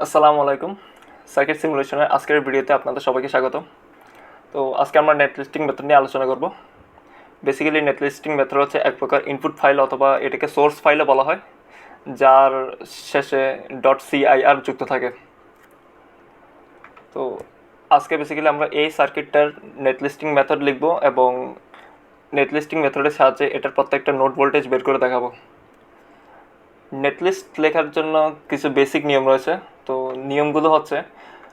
আসসালামু আলাইকুম। সার্কিট সিমুলেশনের আজকের ভিডিওতে আপনাদের সবাইকে স্বাগত। তো আজকে আমরা নেট লিস্টিং মেথড নিয়ে আলোচনা করব। বেসিক্যালি নেট লিস্টিং মেথড হচ্ছে এক প্রকার ইনপুট ফাইল অথবা এটাকে সোর্স ফাইলও বলা হয়, যার শেষে .cir যুক্ত থাকে। তো আজকে বেসিক্যালি আমরা এই সার্কিটটার নেট লিস্টিং মেথড লিখব এবং নেট লিস্টিং মেথডের সাহায্যে এটার প্রত্যেকটা নোড ভোল্টেজ বের করে দেখাবো। নেটলিস্ট লেখার জন্য কিছু বেসিক নিয়ম রয়েছে। তো নিয়মগুলো হচ্ছে,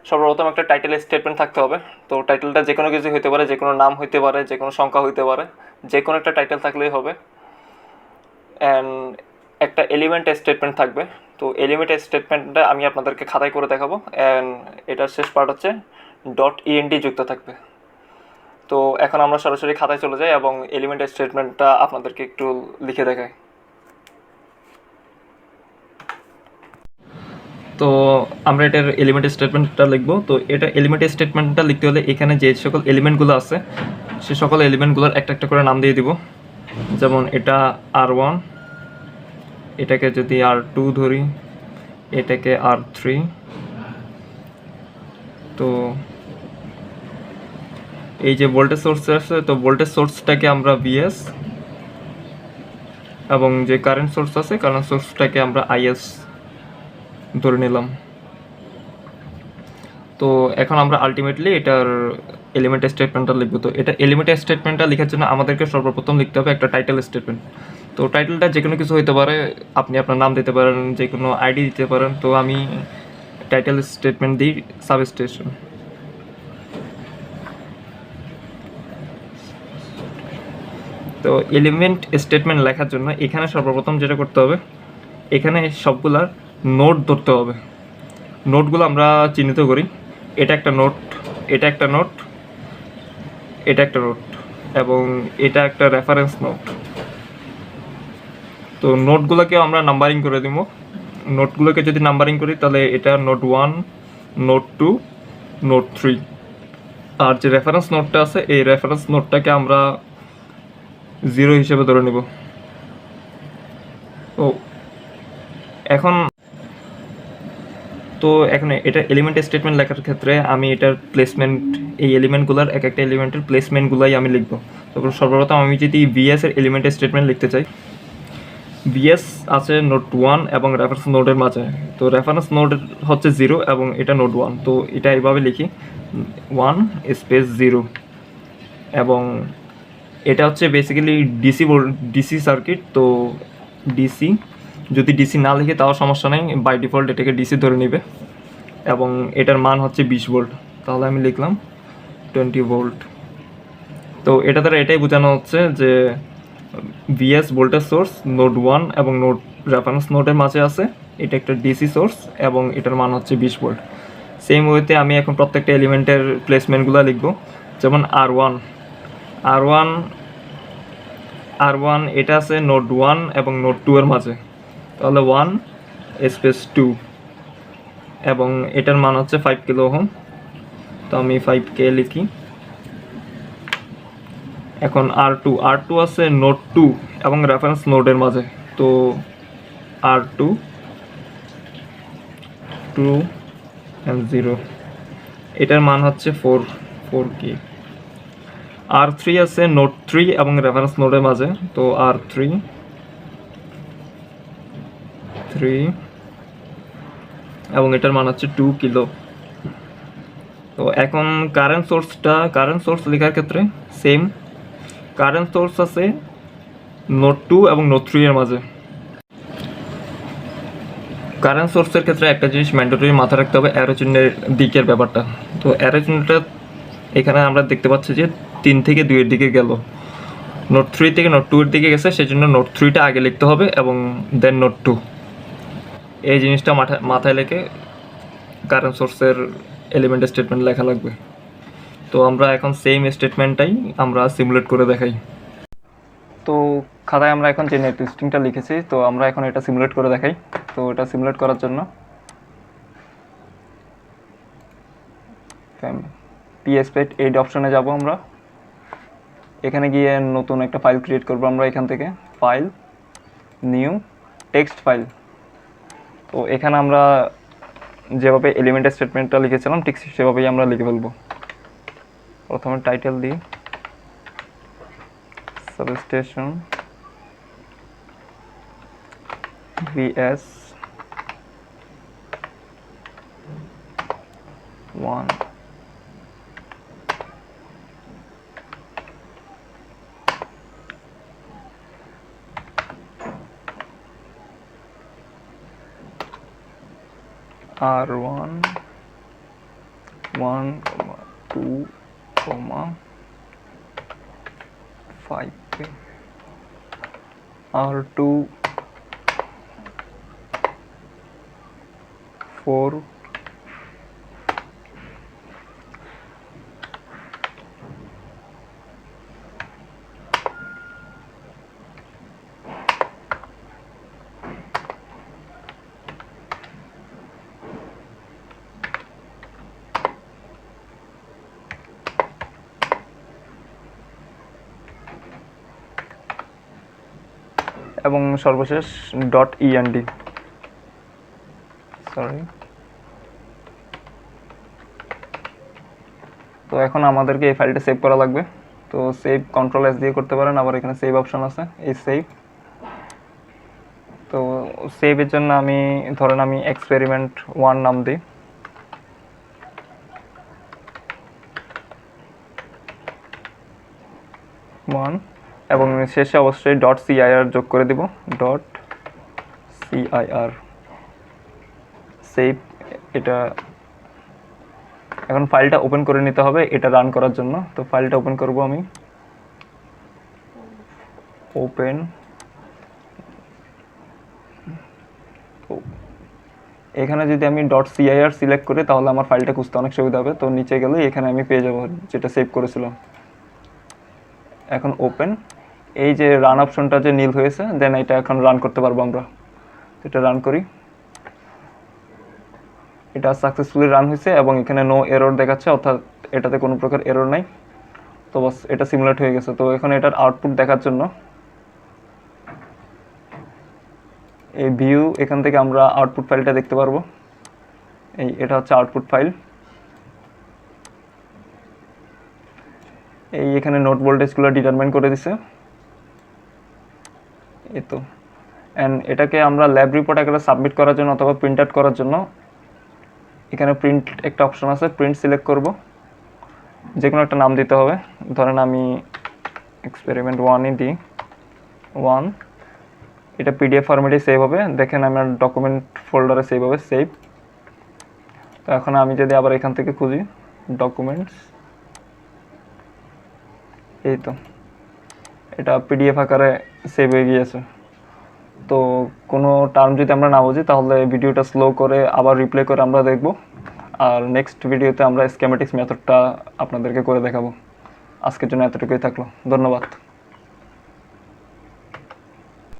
সর্বপ্রথম একটা টাইটেল স্টেটমেন্ট থাকতে হবে। তো টাইটেলটা যে কোনো কিছু হইতে পারে, যে কোনো নাম হইতে পারে, যে কোনো সংখ্যা হইতে পারে, যে কোনো একটা টাইটেল থাকলেই হবে। অ্যান্ড একটা এলিমেন্ট স্টেটমেন্ট থাকবে। তো এলিমেন্ট স্টেটমেন্টটা আমি আপনাদেরকে খাতায় করে দেখাবো। অ্যান্ড এটার শেষ পার্ট হচ্ছে .end যুক্ত থাকবে। তো এখন আমরা সরাসরি খাতায় চলে যাই এবং এলিমেন্ট স্টেটমেন্টটা আপনাদেরকে একটু লিখে দেখাই। তো আমরা এটার এলিমেন্ট স্টেটমেন্টটা লিখব। তো এটা এলিমেন্ট স্টেটমেন্টটা লিখতে হলে এখানে যে সকল এলিমেন্টগুলো আছে সে সকল এলিমেন্টগুলোর একটা একটা করে নাম দিয়ে দিব। যেমন এটা R1, এটাকে যদি R2 ধরি, এটাকে R3। তো এই যে ভোল্টেজ সোর্স আছে, তো ভোল্টেজ সোর্সটাকে আমরা VS, এবং যে কারেন্ট সোর্স আছে কারেন্ট সোর্সটাকে আমরা IS ধরে নিলাম। তো এখন আমরা আলটিমেটলি এটার এলিমেন্ট স্টেটমেন্টটা লিখব। তো এটা এলিমেন্ট স্টেটমেন্টটা লেখার জন্য আমাদেরকে সর্বপ্রথম লিখতে হবে একটা টাইটেল স্টেটমেন্ট। তো টাইটেলটা যে কোনো কিছু হতে পারে, আপনি আপনার নাম দিতে পারেন, যে কোনো আইডি দিতে পারেন। তো আমি টাইটেল স্টেটমেন্ট দিই সাবস্টেশন। তো এলিমেন্ট স্টেটমেন্ট লেখার জন্য এখানে সর্বপ্রথম যেটা করতে হবে, এখানে সবগুলার নোট ধরতে হবে। নোটগুলো আমরা চিহ্নিত করি। এটা একটা নোট, এটা একটা নোট, এটা একটা নোট, এবং এটা একটা রেফারেন্স নোট। তো নোটগুলোকেও আমরা নাম্বারিং করে দিব। নোটগুলোকে যদি নাম্বারিং করি তাহলে এটা নোট 1, নোট 2, নোট 3। আর যে রেফারেন্স নোটটা আছে এই রেফারেন্স নোটটাকে আমরা 0 হিসেবে ধরে নেব। তো এখন এটা এলিমেন্ট স্টেটমেন্ট লেখার ক্ষেত্রে আমি এটার প্লেসমেন্ট, এই এলিমেন্টগুলোর এক একটা এলিমেন্টের প্লেসমেন্টগুলোই আমি লিখব। তারপর সর্বপ্রথম আমি যদি VS এর এলিমেন্ট স্টেটমেন্ট লিখতে চাই, VS আছে নোট 1 এবং রেফারেন্স নোডের মাঝে। তো রেফারেন্স নোড হচ্ছে 0 এবং এটা নোড 1। তো এটা এইভাবে লিখি 1 স্পেস 0। এবং এটা হচ্ছে বেসিক্যালি ডিসি সার্কিট। তো ডিসি, যদি ডিসি না লিখে তাও সমস্যা নেই, বাই ডিফল্ট এটাকে ডিসি ধরে নেবে। এবং এটার মান হচ্ছে 20 ভোল্ট। তাহলে আমি লিখলাম 20 ভোল্ট। তো এটা দ্বারা এটাই বোঝানো হচ্ছে যে VS ভোল্টেজ সোর্স নোড 1 এবং নোড রেফারেন্স নোডের মাঝে আছে। এটা একটা ডিসি সোর্স এবং এটার মান হচ্ছে 20 ভোল্ট। সেম ওয়েতে আমি এখন প্রত্যেকটা এলিমেন্টের প্লেসমেন্টগুলো লিখব। যেমন R1 এটা আছে নোড 1 এবং নোড 2 এর মাঝে। তাহলে 1 স্পেস 2, এবং এটার মান হচ্ছে 5 কিলো ওহম। তো আমি 5K লিখি। এখন R2 আছে নোড 2 এবং রেফারেন্স নোডের মাঝে। তো R2 2 and 0, এটার মান হচ্ছে 4K। R3 আছে নোড 3 এবং রেফারেন্স নোডের মাঝে। তো R3 3 এবং এটার মান হচ্ছে 2 কিলো। তো এখন কারেন্ট সোর্স লেখার ক্ষেত্রে সেম, কারেন্ট সোর্স আছে নোড 2 এবং নোড 3 এর মাঝে। কারেন্ট সোর্সের ক্ষেত্রে একটা জিনিস ম্যান্ডেটরি মাথায় রাখতে হবে, অ্যারো চিহ্নের দিকের ব্যাপারটা। তো অ্যারো চিহ্নটা এখানে আমরা দেখতে পাচ্ছি যে 3 থেকে 2 এর দিকে গেল, নোড 3 থেকে নোড 2 এর দিকে গেছে, সেজন্য নোড 3টা আগে লিখতে হবে এবং দেন নোড 2। এই জিনিসটা মাথায় রেখে কারেন্ট সোর্সের এলিমেন্ট স্টেটমেন্ট লেখা লাগবে। তো আমরা এখন সেম স্টেটমেন্টটাই আমরা সিমুলেট করে দেখাই। তো খাতায় আমরা এখন যে নেট লিস্টিংটা লিখেছি, তো আমরা এখন এটা সিমুলেট করে দেখাই। তো এটা সিমুলেট করার জন্য PSpice এই অপশনে যাব আমরা। এখানে গিয়ে নতুন একটা ফাইল ক্রিয়েট করব আমরা। এখান থেকে ফাইল, নিউ, টেক্সট ফাইল। তো এখানে আমরা যেভাবে এলিমেন্ট স্টেটমেন্টটা লিখেছিলাম ঠিক সেভাবেই আমরা লিখে ফেলবো। প্রথমে টাইটেল দিই সাবস্টেশন VS 1 R1 1, 2, 5 R2 4 এবং সর্বশেষ .end সরি। তো এখন আমাদেরকে এই ফাইলটা সেভ করা লাগবে। তো সেভ Ctrl+S দিয়ে করতে পারেন, আবার এখানে সেভ অপশন আছে, এই সেভ। তো সেভের জন্য আমি ধরেন আমি experiment1 নাম দিই। এবং শেষে অবশ্যই .cir যোগ করে দিব, .cir সেভ। এটা এখন ফাইলটা ওপেন করে নিতে হবে এটা রান করার জন্য। তো ফাইলটা ওপেন করব আমি, ওপেন। এখানে যদি আমি .cir সিলেক্ট করি তাহলে আমার ফাইলটা খুঁজতে অনেক সুবিধা হবে। তো নিচে গেলে এখানে আমি পেয়ে যাব যেটা সেভ করেছিলাম। এখন ওপেন, এই যে রান অপশনটা যে নীল হয়েছে, দেন এটা এখন রান করতে পারবো আমরা। এটা রান করি, এটা সাকসেসফুলি রান হয়েছে এবং এখানে নো এরর দেখাচ্ছে, অর্থাৎ এটাতে কোনো প্রকার এরর নাই। তো বাস এটা সিমুলেট হয়ে গেছে। তো এখন এটার আউটপুট দেখার জন্য এই ভিউ, এখান থেকে আমরা আউটপুট ফাইলটা দেখতে পারবো। এটা হচ্ছে আউটপুট ফাইল। এই এখানে নোট ভোল্টেজগুলো ডিটারমাইন করে দিছে, এই তো। অ্যান্ড এটাকে আমরা ল্যাব রিপোর্ট আকারে সাবমিট করার জন্য অথবা প্রিন্ট আউট করার জন্য এখানে প্রিন্ট একটা অপশন আছে, প্রিন্ট সিলেক্ট করব, যে কোনো একটা নাম দিতে হবে। ধরেন আমি experiment1 দিই 1। এটা PDF ফরম্যাটে সেভ হবে, দেখেন আমার ডকুমেন্ট ফোল্ডারে সেভ হবে, সেভ। তো এখন আমি যদি আবার এখান থেকে খুঁজি ডকুমেন্টস, এই তো এটা PDF আকারে সেভ হয়ে গিয়েছে। তো কোনো টার্ম যদি আমরা না বুঝি তাহলে ভিডিওটা স্লো করে আবার রিপ্লে করে আমরা দেখব, আর নেক্সট ভিডিওতে আমরা স্কিমেটিক্স মেথডটা আপনাদেরকে করে দেখাবো। আজকের জন্য এতটুকুই থাকলো, ধন্যবাদ।